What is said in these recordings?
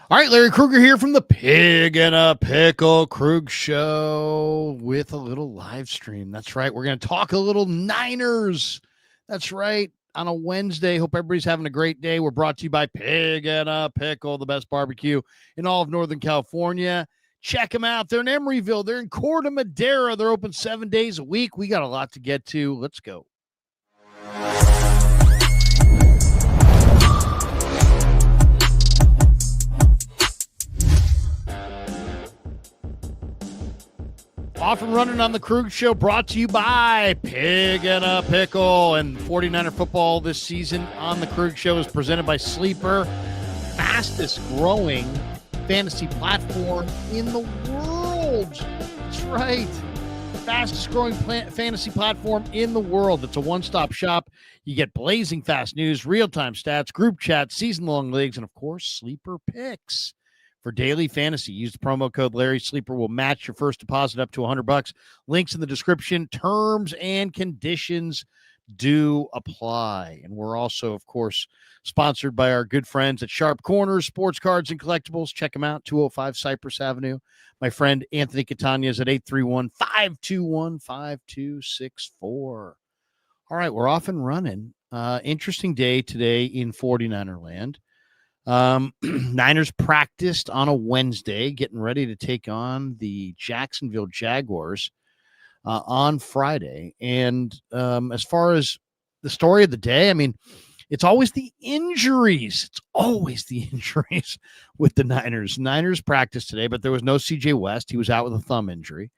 All right, Larry Krueger here from the Pig and a Pickle Krug Show with a little live stream. That's right. We're going to talk a little Niners. That's right. On a Wednesday. Hope everybody's having a great day. We're brought to you by Pig and a Pickle, the best barbecue in all of Northern California. Check them out. They're in Emeryville. They're in Corte Madera. They're open 7 days a week. We got a lot to get to. Let's go. Off and running on the Krug Show, brought to you by Pig and a Pickle. And 49er football this season on the Krug Show is presented by Sleeper, fastest growing fantasy platform in the world. That's right. Fastest growing fantasy platform in the world. It's a one-stop shop. You get blazing fast news, real-time stats, group chats, season-long leagues, and, of course, Sleeper picks. For daily fantasy, use the promo code Larry. Sleeper will match your first deposit up to $100. Links in the description. Terms and conditions do apply. And we're also, of course, sponsored by our good friends at Sharp Corners, Sports Cards and Collectibles. Check them out, 205 Cypress Avenue. My friend Anthony Catania is at 831-521-5264. All right, we're off and running. Interesting day today in 49er land. Niners practiced on a Wednesday, getting ready to take on the Jacksonville Jaguars on Friday. And as far as the story of the day, I mean, it's always the injuries. It's always the injuries with the Niners. Niners practiced today, but there was no C.J. West. He was out with a thumb injury.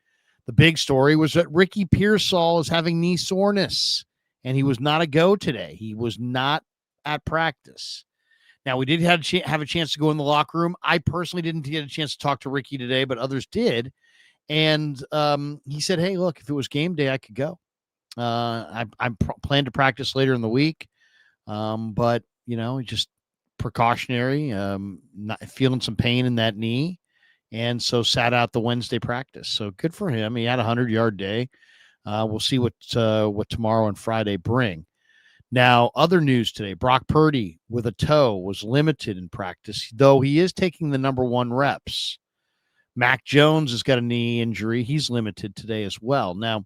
The big story was that Ricky Pearsall is having knee soreness, and he was not a go today. He was not at practice. Now, we did have a chance to go in the locker room. I personally didn't get a chance to talk to Ricky today, but others did. And he said, hey, look, if it was game day, I could go. I plan to practice later in the week. But, you know, just precautionary, not feeling some pain in that knee. And so sat out the Wednesday practice. So good for him. He had a 100-yard day. We'll see what tomorrow and Friday bring. Now, other news today, Brock Purdy with a toe was limited in practice, though he is taking the number one reps. Mac Jones has got a knee injury. He's limited today as well. Now,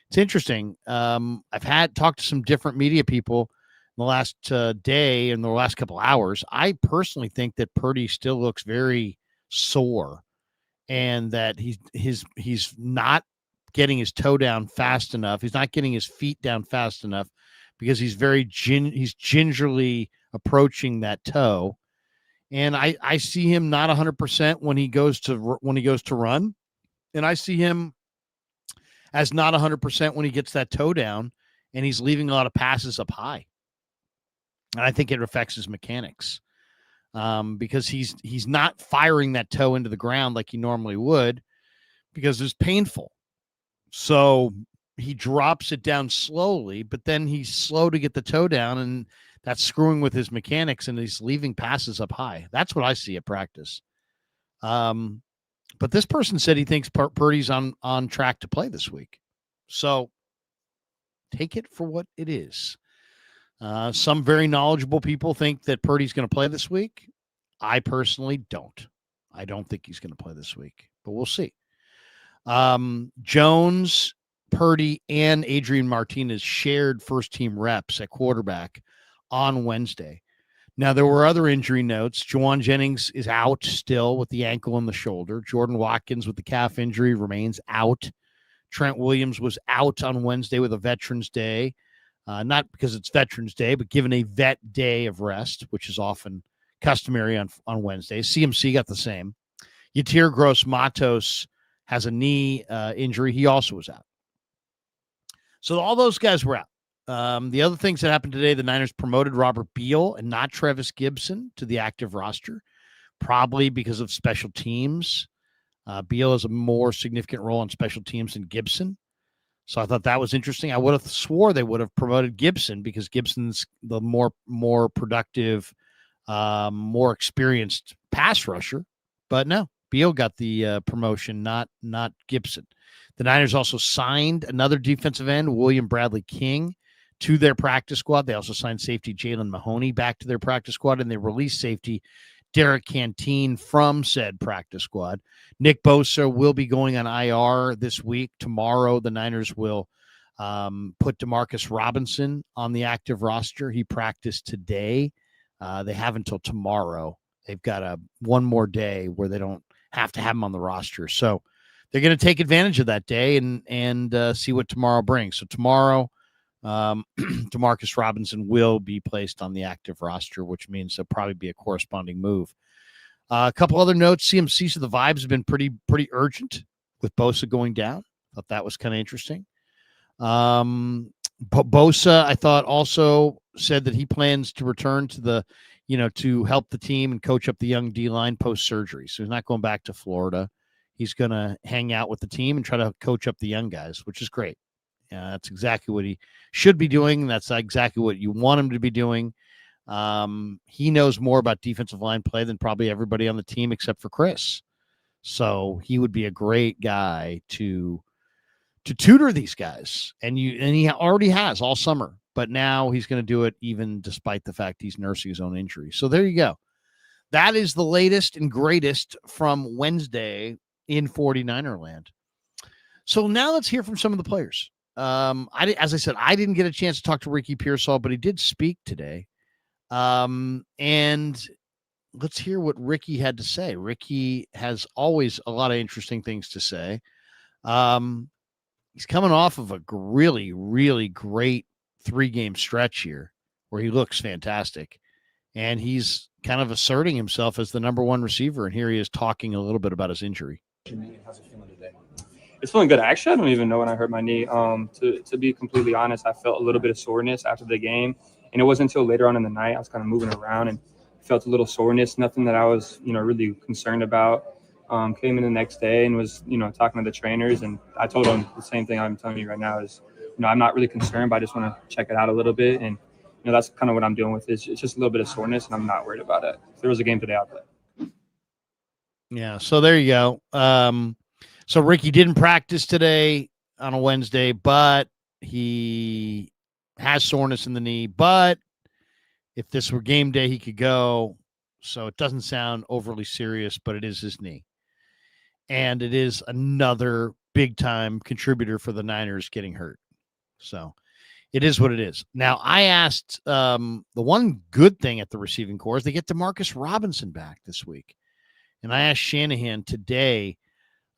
it's interesting. I've talked to some different media people in the last day and the last couple hours. I personally think that Purdy still looks very sore and that he's not getting his toe down fast enough. He's not getting his feet down fast enough, because he's he's gingerly approaching that toe. And I see him not 100% when he goes to run. And I see him as not 100% when he gets that toe down and he's leaving a lot of passes up high. And I think it affects his mechanics because he's not firing that toe into the ground like he normally would because it's painful. So he drops it down slowly, but then he's slow to get the toe down, and that's screwing with his mechanics, and he's leaving passes up high. That's what I see at practice. But this person said he thinks Purdy's on track to play this week. So take it for what it is. Some very knowledgeable people think that Purdy's going to play this week. I personally don't. I don't think he's going to play this week, but we'll see. Jones, Purdy, and Adrian Martinez shared first-team reps at quarterback on Wednesday. Now, there were other injury notes. Juwan Jennings is out still with the ankle and the shoulder. Jordan Watkins with the calf injury remains out. Trent Williams was out on Wednesday with a Veterans Day. Not because it's Veterans Day, but given a vet day of rest, which is often customary on Wednesdays. CMC got the same. Yatir Gross-Matos has a knee injury. He also was out. So all those guys were out. The other things that happened today, the Niners promoted Robert Beal and not Travis Gibson to the active roster, probably because of special teams. Beal has a more significant role on special teams than Gibson. So I thought that was interesting. I would have swore they would have promoted Gibson because Gibson's the more productive, more experienced pass rusher. But no, Beal got the promotion, not Gibson. The Niners also signed another defensive end, William Bradley King, to their practice squad. They also signed safety Jalen Mahoney back to their practice squad, and they released safety Derek Canteen from said practice squad. Nick Bosa will be going on IR this week. Tomorrow, the Niners will put Demarcus Robinson on the active roster. He practiced today. They have until tomorrow. They've got one more day where they don't have to have him on the roster. So they're going to take advantage of that day and see what tomorrow brings. So tomorrow, Demarcus Robinson will be placed on the active roster, which means there'll probably be a corresponding move. A couple other notes. CMC, so the vibes have been pretty urgent with Bosa going down. Thought that was kind of interesting. Bosa, I thought, also said that he plans to return to to help the team and coach up the young D-line post-surgery. So he's not going back to Florida. He's going to hang out with the team and try to coach up the young guys, which is great. That's exactly what he should be doing. That's exactly what you want him to be doing. He knows more about defensive line play than probably everybody on the team except for Chris. So he would be a great guy to tutor these guys. And he already has all summer, but now he's going to do it even despite the fact he's nursing his own injury. So there you go. That is the latest and greatest from Wednesday in 49er land. So now let's hear from some of the players. As I said, I didn't get a chance to talk to Ricky Pearsall, but he did speak today. And let's hear what Ricky had to say. Ricky has always a lot of interesting things to say. He's coming off of a really, really great 3-game stretch here where he looks fantastic. And he's kind of asserting himself as the number one receiver. And here he is talking a little bit about his injury. How's it feeling today? It's feeling good. Actually, I don't even know when I hurt my knee. To be completely honest, I felt a little bit of soreness after the game. And it wasn't until later on in the night I was kind of moving around and felt a little soreness, nothing that I was, really concerned about. Came in the next day and was, talking to the trainers. And I told them the same thing I'm telling you right now is, I'm not really concerned, but I just want to check it out a little bit. And, that's kind of what I'm doing with it. It's just a little bit of soreness, and I'm not worried about it. If there was a game today, I'll play. Yeah, so there you go. So Ricky didn't practice today on a Wednesday, but he has soreness in the knee. But if this were game day, he could go. So it doesn't sound overly serious, but it is his knee. And it is another big-time contributor for the Niners getting hurt. So it is what it is. Now, I asked the one good thing at the receiving corps is they get Demarcus Robinson back this week. And I asked Shanahan today,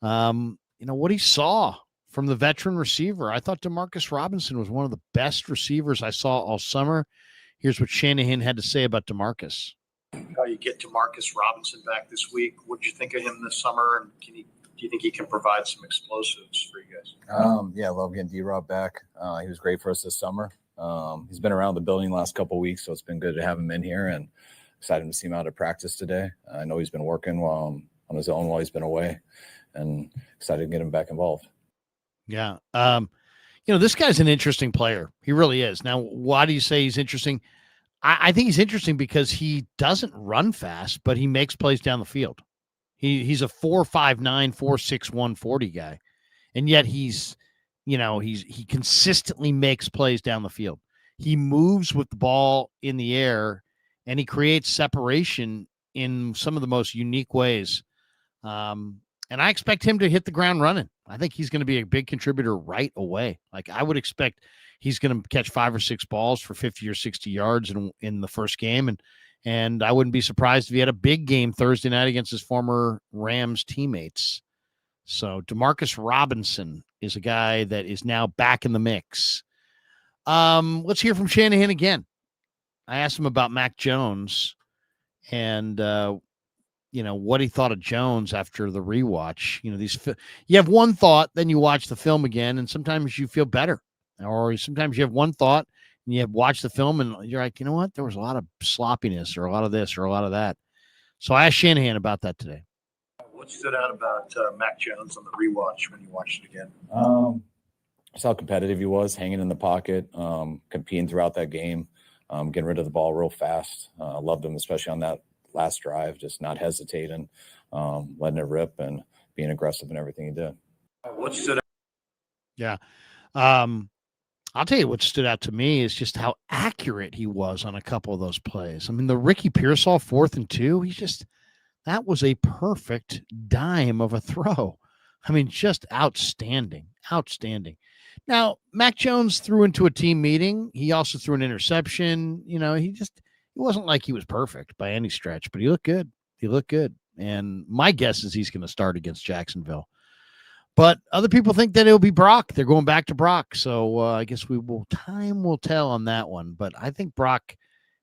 what he saw from the veteran receiver. I thought Demarcus Robinson was one of the best receivers I saw all summer. Here's what Shanahan had to say about Demarcus. How you get Demarcus Robinson back this week? What did you think of him this summer? And do you think he can provide some explosives for you guys? I love getting D-Rob back. He was great for us this summer. He's been around the building the last couple of weeks, so it's been good to have him in here, and excited to see him out at practice today. I know he's been working on his own while he's been away, and excited to get him back involved. Yeah. This guy's an interesting player. He really is. Now, why do you say he's interesting? I think he's interesting because he doesn't run fast, but he makes plays down the field. He's a 4.59, 4.6, 140 guy. And yet he consistently makes plays down the field. He moves with the ball in the air, and he creates separation in some of the most unique ways. And I expect him to hit the ground running. I think he's going to be a big contributor right away. Like, I would expect he's going to catch 5 or 6 balls for 50 or 60 yards in the first game. And I wouldn't be surprised if he had a big game Thursday night against his former Rams teammates. So Demarcus Robinson is a guy that is now back in the mix. Let's hear from Shanahan again. I asked him about Mac Jones and, what he thought of Jones after the rewatch. You have one thought, then you watch the film again, and sometimes you feel better. Or sometimes you have one thought and you have watched the film and you're like, you know what? There was a lot of sloppiness or a lot of this or a lot of that. So I asked Shanahan about that today. What stood out about Mac Jones on the rewatch when you watched it again? Just how competitive he was, hanging in the pocket, competing throughout that game, getting rid of the ball real fast. Loved him, especially on that last drive, just not hesitating, letting it rip and being aggressive in everything he did. What stood out? Yeah. I'll tell you what stood out to me is just how accurate he was on a couple of those plays. I mean, the Ricky Pearsall 4th and 2, that was a perfect dime of a throw. I mean, just outstanding. Now, Mac Jones threw into a team meeting. He also threw an interception. It wasn't like he was perfect by any stretch, but he looked good. And my guess is he's going to start against Jacksonville. But other people think that it'll be Brock. They're going back to Brock. So I guess time will tell on that one. But I think Brock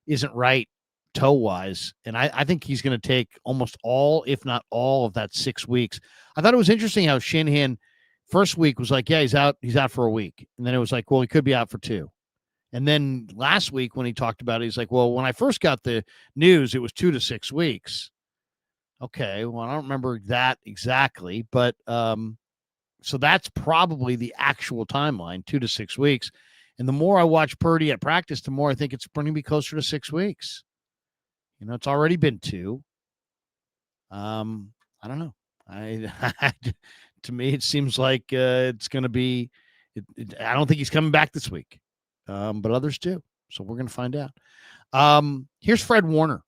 isn't right toe-wise. And I think he's going to take almost all, if not all, of that 6 weeks. I thought it was interesting how Shanahan first week was like, yeah, he's out for a week. And then it was like, well, he could be out for 2. And then last week when he talked about it, he's like, well, when I first got the news, it was 2 to 6 weeks. Okay, well, I don't remember that exactly, but so that's probably the actual timeline, 2 to 6 weeks. And the more I watch Purdy at practice, the more I think it's going to be closer to 6 weeks. It's already been 2. I don't know. To me, it seems like it's going to be. I don't think he's coming back this week, but others do. So we're going to find out. Here's Fred Warner.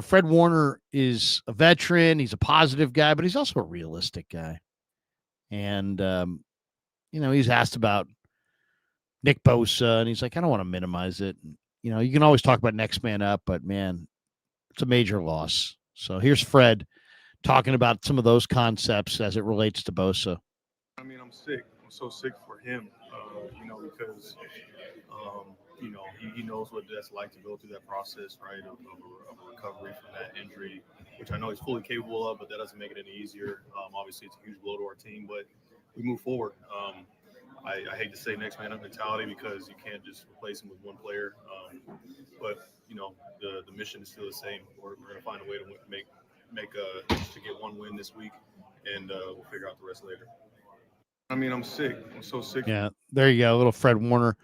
Fred Warner is a veteran. He's a positive guy, but he's also a realistic guy. And, he's asked about Nick Bosa, and he's like, I don't want to minimize it. You can always talk about next man up, but, man, it's a major loss. So here's Fred talking about some of those concepts as it relates to Bosa. I mean, I'm sick. I'm so sick for him, because, he knows what it's like to go through that process, right, of a recovery from that injury, which I know he's fully capable of, but that doesn't make it any easier. Obviously, it's a huge blow to our team, but we move forward. I hate to say next man up mentality because you can't just replace him with one player. But the mission is still the same. We're going to find a way to to get one win this week, and we'll figure out the rest later. I mean, I'm sick. I'm so sick. Yeah, there you go, a little Fred Warner.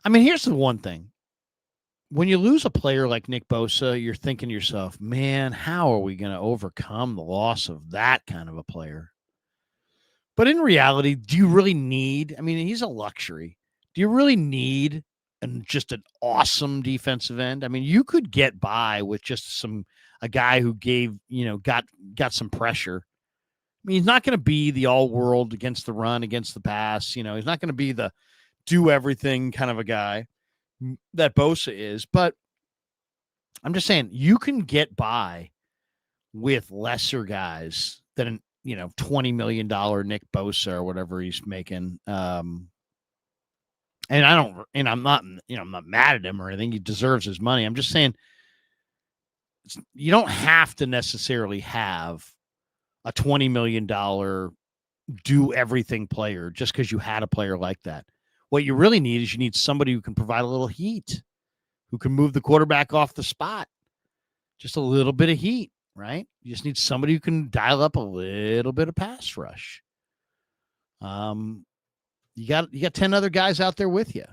I mean, here's the one thing. When you lose a player like Nick Bosa, you're thinking to yourself, man, how are we going to overcome the loss of that kind of a player? But in reality, do you really need, he's a luxury. Do you really need just an awesome defensive end? I mean, you could get by with just a guy who got some pressure. I mean, he's not going to be the all world against the run, against the pass. He's not going to be the do everything kind of a guy that Bosa is. But I'm just saying, you can get by with lesser guys than $20 million Nick Bosa or whatever he's making. And I'm not mad at him or anything. He deserves his money. I'm just saying you don't have to necessarily have a $20 million do everything player just because you had a player like that. What you really need is you need somebody who can provide a little heat, who can move the quarterback off the spot. Just a little bit of heat, right? You just need somebody who can dial up a little bit of pass rush. You got 10 other guys out there with you.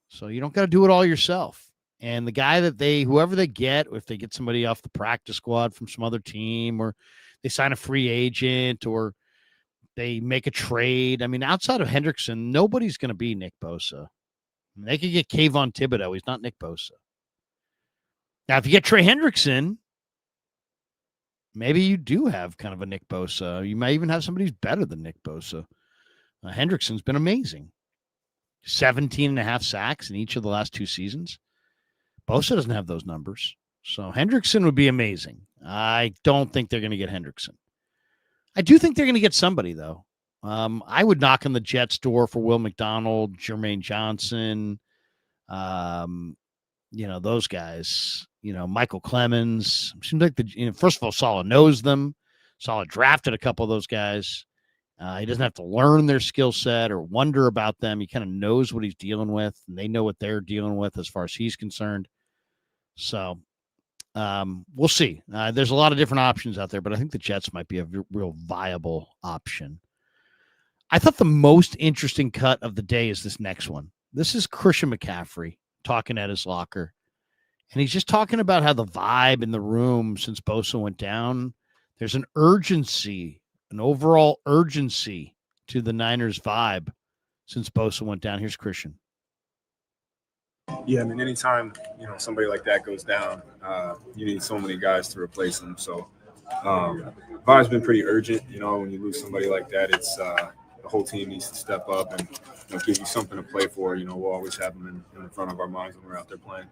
So you don't got to do it all yourself. And the guy whoever they get, or if they get somebody off the practice squad from some other team, or they sign a free agent, or they make a trade. I mean, outside of Hendrickson, nobody's going to be Nick Bosa. They could get Kayvon Thibodeau. He's not Nick Bosa. Now, if you get Trey Hendrickson, maybe you do have kind of a Nick Bosa. You might even have somebody who's better than Nick Bosa. Hendrickson's been amazing. 17.5 sacks in each of the last 2 seasons. Bosa doesn't have those numbers. So Hendrickson would be amazing. I don't think they're going to get Hendrickson. I do think they're going to get somebody, though. I would knock on the Jets' door for Will McDonald, Jermaine Johnson, those guys. Michael Clemens. Seems like first of all, Saleh knows them. Saleh drafted a couple of those guys. He doesn't have to learn their skill set or wonder about them. He kind of knows what he's dealing with, and they know what they're dealing with as far as he's concerned. So we'll see. There's a lot of different options out there, but I think the Jets might be a real viable option. I thought the most interesting cut of the day is this next one. This is Christian McCaffrey talking at his locker. And he's just talking about how the vibe in the room since Bosa went down, there's an urgency, an overall urgency to the Niners vibe since Bosa went down. Here's Christian. Yeah, I mean, anytime, somebody like that goes down, you need so many guys to replace them. So vibe's been pretty urgent. When you lose somebody like that, it's the whole team needs to step up and give you something to play for. We'll always have them in front of our minds when we're out there playing.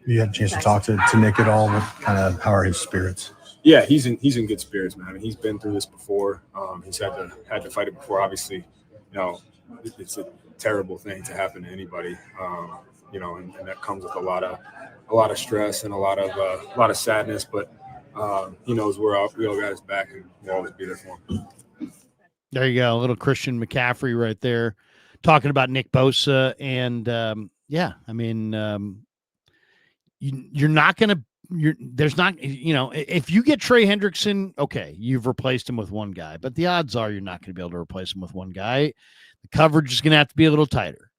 You had a chance to talk to Nick at all? Kind of how are his spirits? Yeah, he's in good spirits, man. I mean, he's been through this before. He's had to fight it before. Obviously, it's a terrible thing to happen to anybody. And that comes with a lot of stress and a lot of sadness. But he knows we all got his back, and we'll always be there for him. There you go, a little Christian McCaffrey right there, talking about Nick Bosa, and you're not going to. There's not, if you get Trey Hendrickson, okay, you've replaced him with one guy, but the odds are you're not going to be able to replace him with one guy. The coverage is going to have to be a little tighter.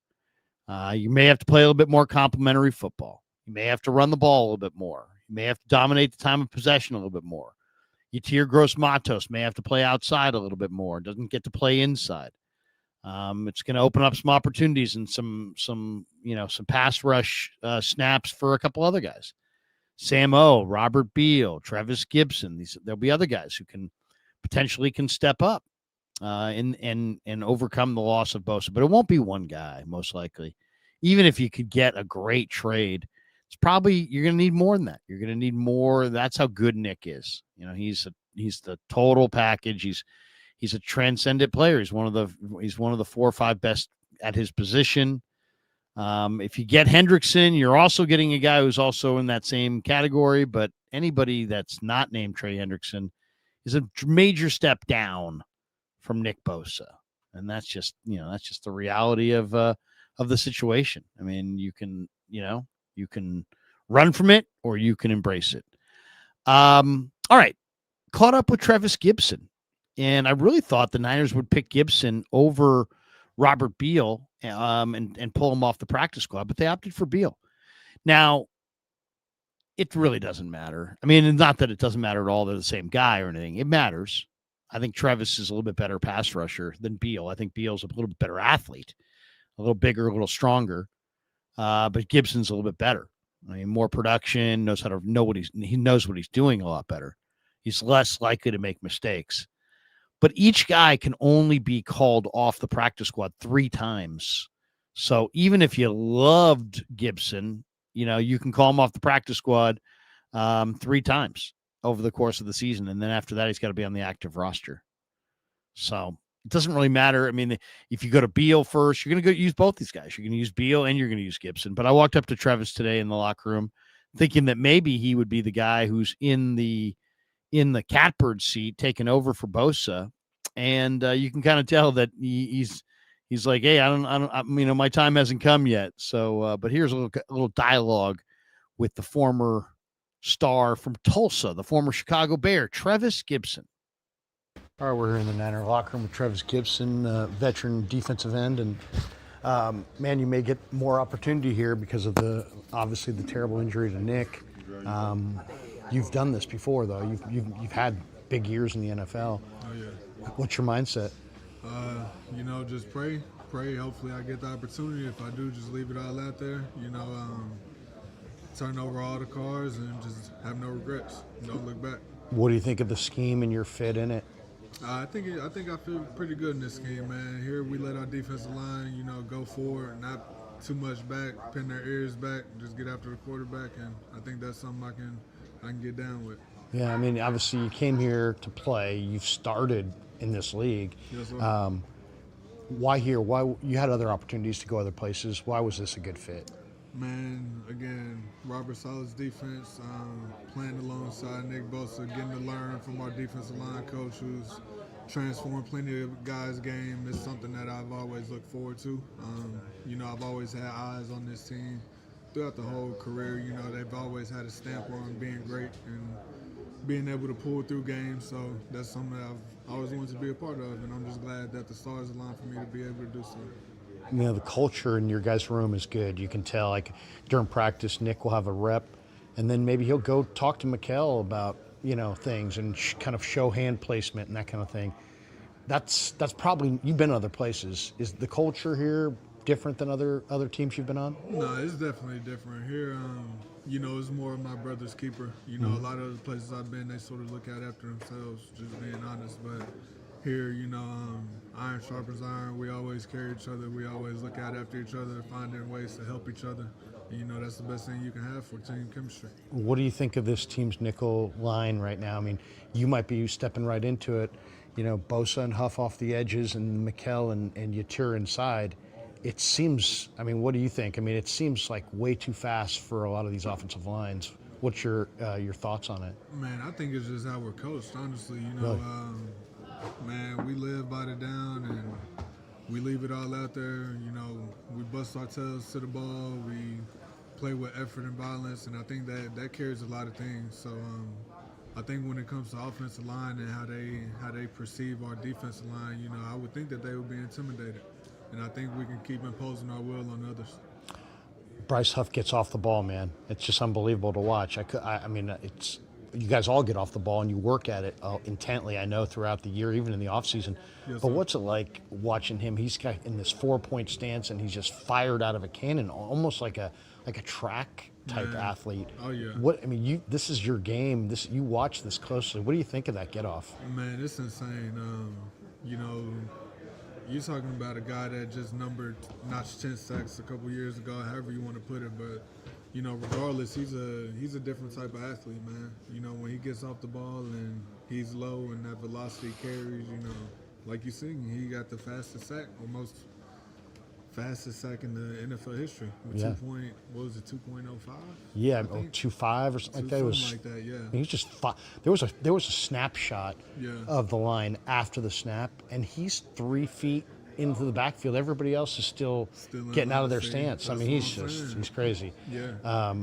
You may have to play a little bit more complementary football. You may have to run the ball a little bit more. You may have to dominate the time of possession a little bit more. Yatir Gross-Matos may have to play outside a little bit more. Doesn't get to play inside. It's going to open up some opportunities and some pass rush snaps for a couple other guys. Sam O, Robert Beal, Travis Gibson. There'll be other guys who can potentially step up and overcome the loss of Bosa. But it won't be one guy, most likely. Even if you could get a great trade, it's probably you're going to need more than that. You're going to need more. That's how good Nick is. He's the total package. He's a transcendent player. He's one of the 4 or 5 best at his position. If you get Hendrickson, you're also getting a guy who's also in that same category, but anybody that's not named Trey Hendrickson is a major step down from Nick Bosa. And that's just the reality of the situation. I mean, you can run from it or you can embrace it. All right. Caught up with Travis Gibson. And I really thought the Niners would pick Gibson over Robert Beal and pull him off the practice squad, but they opted for Beal. Now, it really doesn't matter. I mean, not that it doesn't matter at all. They're the same guy or anything. It matters. I think Travis is a little bit better pass rusher than Beal. I think Beal's a little bit better athlete, a little bigger, a little stronger. But Gibson's a little bit better. I mean, more production, he knows what he's doing a lot better. He's less likely to make mistakes. But each guy can only be called off the practice squad 3 times. So even if you loved Gibson, you can call him off the practice squad 3 times over the course of the season. And then after that, he's got to be on the active roster. So it doesn't really matter. I mean, if you go to Beal first, you're going to go use both these guys. You're going to use Beal and you're going to use Gibson. But I walked up to Travis today in the locker room thinking that maybe he would be the guy who's in the catbird seat taking over for Bosa. And you can kind of tell that he's like, hey, my time hasn't come yet. So, but here's a little dialogue with the former star from Tulsa, the former Chicago Bear, Travis Gibson. All right, we're here in the Niner locker room with Travis Gibson, veteran defensive end. And man, you may get more opportunity here because of obviously the terrible injury to Nick. You've done this before, though. You've had big years in the NFL. Oh, yeah. What's your mindset? Just pray. Hopefully I get the opportunity. If I do, just leave it all out there. Turn over all the cards and just have no regrets. Don't look back. What do you think of the scheme and your fit in it? I think I feel pretty good in this game, man. Here we let our defensive line, go forward, not too much back, pin their ears back, just get after the quarterback, and I think that's something I can get down with. Yeah, I mean, obviously you came here to play. You've started in this league. Yes, sir. Why here? Why you had other opportunities to go other places? Why was this a good fit? Man, again, Robert Sala's defense, playing alongside Nick Bosa, getting to learn from our defensive line coach who's transformed plenty of guys' game is something that I've always looked forward to. I've always had eyes on this team throughout the whole career. They've always had a stamp on being great and being able to pull through games. So that's something that I've always wanted to be a part of, and I'm just glad that the stars aligned for me to be able to do so. The culture in your guys' room is good. You can tell, like, during practice, Nick will have a rep, and then maybe he'll go talk to Mikkel about, things and kind of show hand placement and that kind of thing. that's probably, you've been other places. Is the culture here different than other teams you've been on? No, it's definitely different here. It's more of my brother's keeper. A lot of the places I've been, they sort of look out after themselves, just being honest. But here, iron sharpens iron. We always carry each other. We always look out after each other, finding ways to help each other. And, that's the best thing you can have for team chemistry. What do you think of this team's nickel line right now? I mean, you might be stepping right into it. Bosa and Huff off the edges, and Mikkel and Yatur inside. It seems, what do you think? It seems like way too fast for a lot of these offensive lines. What's your thoughts on it? Man, I think it's just how we're coached, honestly. Really? Man, we live by the down and we leave it all out there. We bust our tails to the ball. We play with effort and violence, and I think that carries a lot of things. So I think when it comes to offensive line and how they perceive our defensive line, I would think that they would be intimidated. And I think we can keep imposing our will on others. Bryce Huff gets off the ball, man. It's just unbelievable to watch. It's you guys all get off the ball and you work at it intently, I know, throughout the year, even in the offseason. Yes, but sir. what's it like watching him? He's got in this 4-point stance and he's just fired out of a cannon, almost like a track type athlete. Oh, yeah. This is your game. You watch this closely. What do you think of that get off? Man, it's insane. You're talking about a guy that just notched 10 sacks a couple years ago, however you want to put it. But, regardless, he's a different type of athlete, man. When he gets off the ball and he's low and that velocity carries, like you see, he got the fastest sack, or most fastest sack in the NFL history. With 2.05? Yeah, 2.5 or something like that. It was like that, yeah. He was just there was a snapshot of the line after the snap, and he's 3 feet into the backfield. Everybody else is still getting out of their stance. He's crazy. Yeah.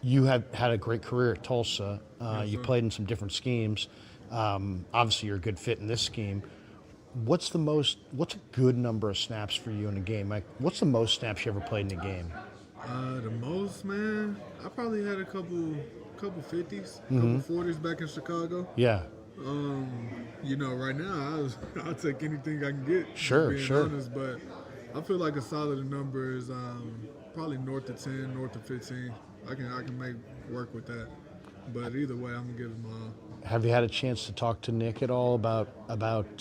You have had a great career at Tulsa. You played in some different schemes. Obviously, you're a good fit in this scheme. What's a good number of snaps for you in a game? Like, what's the most snaps you ever played in a game? The most, man, I probably had a couple 50s, couple 40s back in Chicago. Yeah. Right now I'll take anything I can get. Sure. Honest, but I feel like a solid number is probably north of 10, north of 15. I can make work with that. But either way, I'm gonna give him all. Have you had a chance to talk to Nick at all about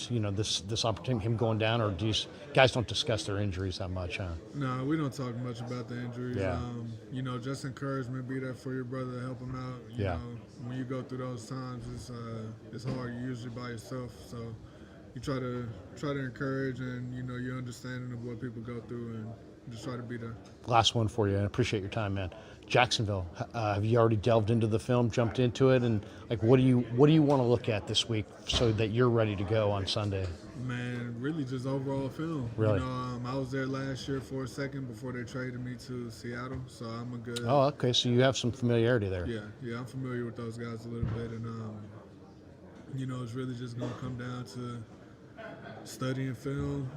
this opportunity, him going down, or do you guys don't discuss their injuries that much, huh? No, we don't talk much about the injuries. Yeah. Just encouragement, be there for your brother, help him out. You know, when you go through those times, it's hard. You're usually by yourself, so you try to encourage, and your understanding of what people go through, and just try to be there. Last one for you, and I appreciate your time, man. Jacksonville, have you already delved into the film, jumped into it, and what do you want to look at this week so that you're ready to go on Sunday? Man, really just overall film. Really? I was there last year for a second before they traded me to Seattle, so I'm a good. Oh, okay, so you have some familiarity there. Yeah, I'm familiar with those guys a little bit, and it's really just gonna come down to studying film,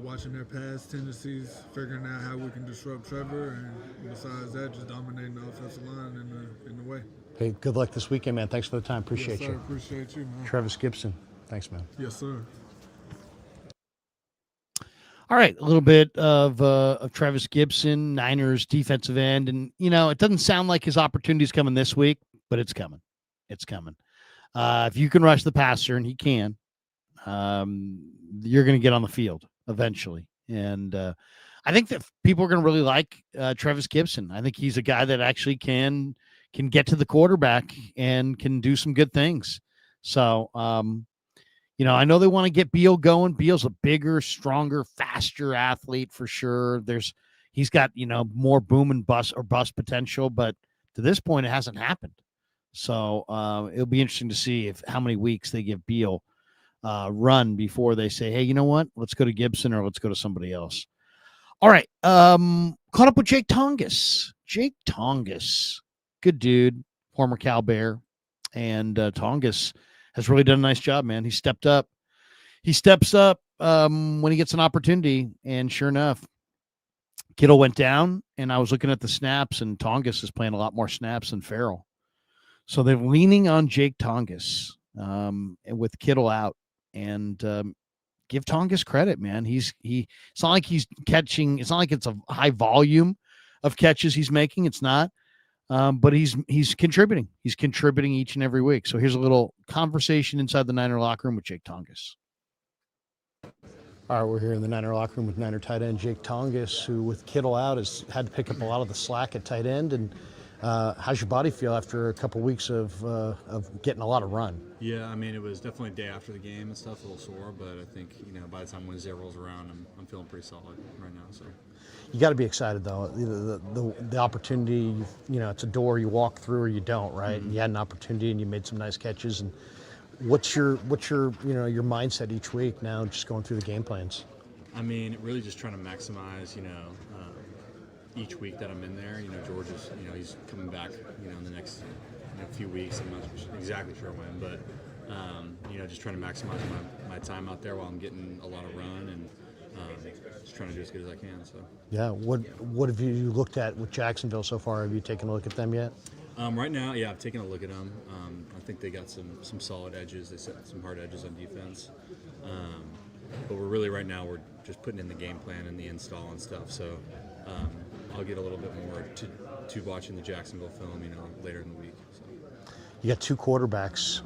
watching their past tendencies, figuring out how we can disrupt Trevor, and besides that, just dominating the offensive line in the way. Hey, good luck this weekend, man. Thanks for the time. Appreciate Yes, sir. you. Appreciate you, man. Travis Gibson. Thanks, man. Yes, sir. All right, a little bit of Travis Gibson, Niners defensive end, and it doesn't sound like his opportunity's coming this week, but it's coming. It's coming. If you can rush the passer, and he can, you're going to get on the field eventually. And I think that people are going to really like Travis Gibson. I think he's a guy that actually can get to the quarterback and can do some good things. So, I know they want to get Beal going. Beal's a bigger, stronger, faster athlete for sure. He's got, more boom and bust potential, but to this point, it hasn't happened. So it'll be interesting to see how many weeks they give Beal run before they say, hey, you know what? Let's go to Gibson or let's go to somebody else. All right. Caught up with Jake Tongis. Jake Tongis, good dude, former Cal Bear. And Tongis has really done a nice job, man. He stepped up. He steps up when he gets an opportunity. And sure enough, Kittle went down, and I was looking at the snaps, and Tongis is playing a lot more snaps than Farrell. So they're leaning on Jake Tongis with Kittle out. And give Tongis credit, man. It's not like he's catching. It's not like it's a high volume of catches he's making. It's not. But he's contributing. He's contributing each and every week. So here's a little conversation inside the Niner locker room with Jake Tongis. All right, we're here in the Niner locker room with Niner tight end Jake Tongis, who with Kittle out has had to pick up a lot of the slack at tight end. And how's your body feel after a couple weeks of getting a lot of run? Yeah, I mean, it was definitely a day after the game and stuff, a little sore, but I think, by the time Wednesday rolls around, I'm feeling pretty solid right now. So you got to be excited though. The opportunity, it's a door you walk through or you don't, right? Mm-hmm. And you had an opportunity and you made some nice catches. And what's your your mindset each week now, just going through the game plans? I mean, really just trying to maximize, each week that I'm in there. George is, he's coming back, in the next few weeks. I'm not exactly sure when, but just trying to maximize my time out there while I'm getting a lot of run and just trying to do as good as I can. So yeah, what have you looked at with Jacksonville so far? Have you taken a look at them yet? Right now, yeah, I've taken a look at them. I think they got some solid edges. They set some hard edges on defense. But right now we're just putting in the game plan and the install and stuff. So I'll get a little bit more to watching the Jacksonville film, later in the week. So. You got two quarterbacks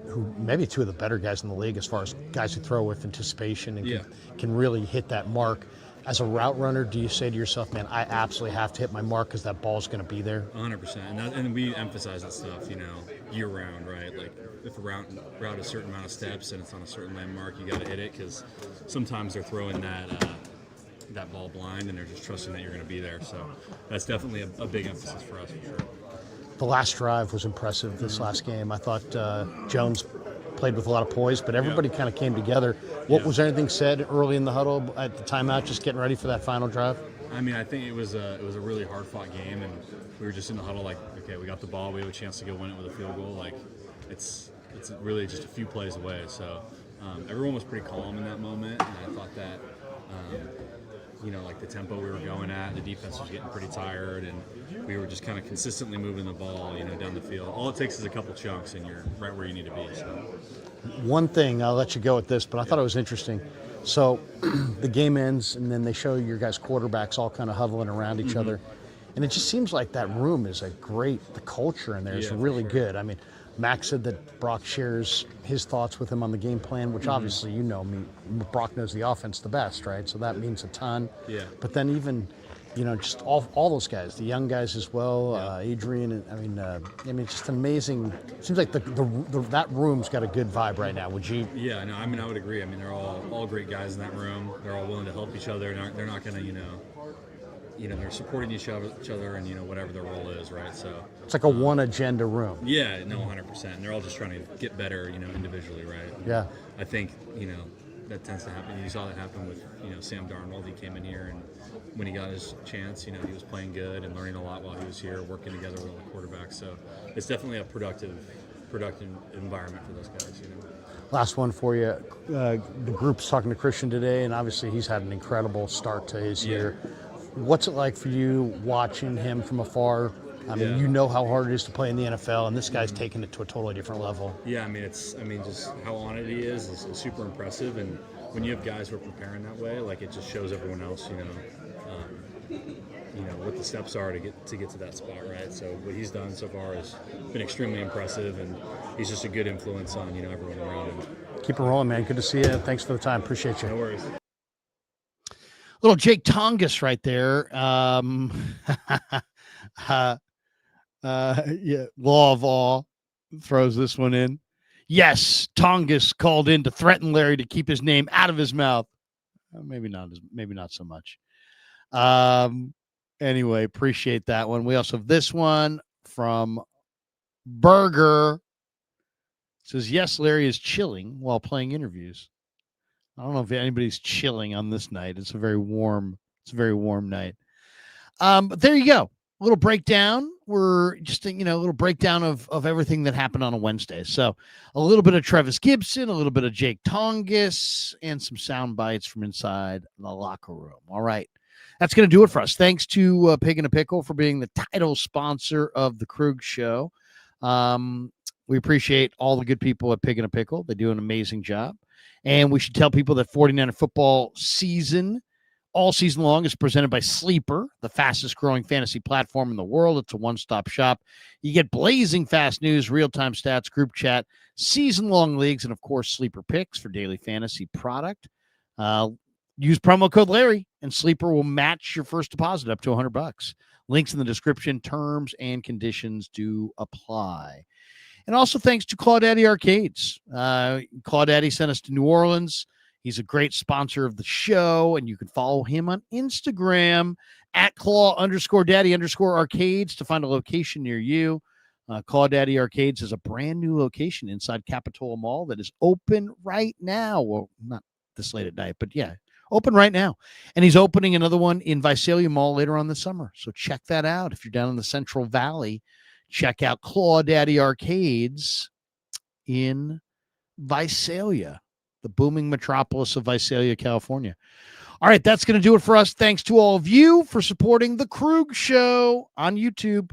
who maybe two of the better guys in the league as far as guys who throw with anticipation and can really hit that mark. As a route runner, do you say to yourself, man, I absolutely have to hit my mark because that ball's going to be there? 100%. And we emphasize that stuff, year round, right? Like if a route a certain amount of steps and it's on a certain landmark, you got to hit it because sometimes they're throwing that ball blind and they're just trusting that you're going to be there. So that's definitely a big emphasis for us, for sure. The last drive was impressive this last game. I thought Jones played with a lot of poise, but everybody kind of came together. Was there anything said early in the huddle at the timeout, just getting ready for that final drive? I mean, I think it was a really hard-fought game, and we were just in the huddle like, okay, we got the ball, we have a chance to go win it with a field goal. Like, it's really just a few plays away. So everyone was pretty calm in that moment, and I thought that, like the tempo we were going at, the defense was getting pretty tired, and we were just kind of consistently moving the ball, down the field. All it takes is a couple chunks, and you're right where you need to be. So. One thing, I'll let you go with this, but I thought it was interesting. So the game ends, and then they show your guys' quarterbacks all kind of huddling around each other. And it just seems like that room is the culture in there is really good. I mean, Max said that Brock shares his thoughts with him on the game plan, which obviously, Brock knows the offense the best, right? So that means a ton. Yeah. But then even, just all those guys, the young guys as well, Adrian, and it's just amazing. It seems like that room's got a good vibe right now. Would you? Yeah, no, I would agree. I mean, they're all great guys in that room. They're all willing to help each other. They're not going to, they're supporting each other and, whatever their role is, right? So it's like a one agenda room. Yeah, no, 100%. And they're all just trying to get better, individually, right? Yeah. I think, that tends to happen. You saw that happen with, Sam Darnold. He came in here, and when he got his chance, he was playing good and learning a lot while he was here, working together with all the quarterbacks. So it's definitely a productive environment for those guys, Last one for you. The group's talking to Christian today, and obviously he's had an incredible start to his year. What's it like for you watching him from afar? I mean, you know how hard it is to play in the NFL, and this guy's taking it to a totally different level. Yeah, I mean, just how on it he is super impressive. And when you have guys who are preparing that way, like it just shows everyone else, what the steps are to get to that spot, right? So what he's done so far has been extremely impressive, and he's just a good influence on, everyone around him. Keep it rolling, man. Good to see you. Thanks for the time. Appreciate you. No worries. Little Jake Tongis right there. Law of all throws this one in. Yes, Tongis called in to threaten Larry to keep his name out of his mouth. Maybe not so much. Anyway, appreciate that one. We also have this one from Burger. It says, yes, Larry is chilling while playing interviews. I don't know if anybody's chilling on this night. It's a very warm night. But there you go. A little breakdown. We're just, a little breakdown of everything that happened on a Wednesday. So a little bit of Travis Gibson, a little bit of Jake Tongis, and some sound bites from inside the locker room. All right. That's going to do it for us. Thanks to Pig and a Pickle for being the title sponsor of the Krug Show. We appreciate all the good people at Pig and a Pickle. They do an amazing job. And we should tell people that 49er football season, all season long, is presented by Sleeper, the fastest growing fantasy platform in the world. It's a one-stop shop. You get blazing fast news, real-time stats, group chat, season-long leagues, and, of course, Sleeper picks for daily fantasy product. Use promo code Larry, and Sleeper will match your first deposit up to $100. Links in the description. Terms and conditions do apply. And also thanks to Claudaddy Arcades. Claudaddy sent us to New Orleans. He's a great sponsor of the show, and you can follow him on Instagram at Claw_Daddy_Arcades to find a location near you. Claudaddy Arcades is a brand new location inside Capitola Mall that is open right now. Well, not this late at night, but yeah, open right now. And he's opening another one in Visalia Mall later on this summer. So check that out. If you're down in the Central Valley, check out Claudaddy Arcades in Visalia, the booming metropolis of Visalia, California. All right, that's going to do it for us. Thanks to all of you for supporting The Krug Show on YouTube.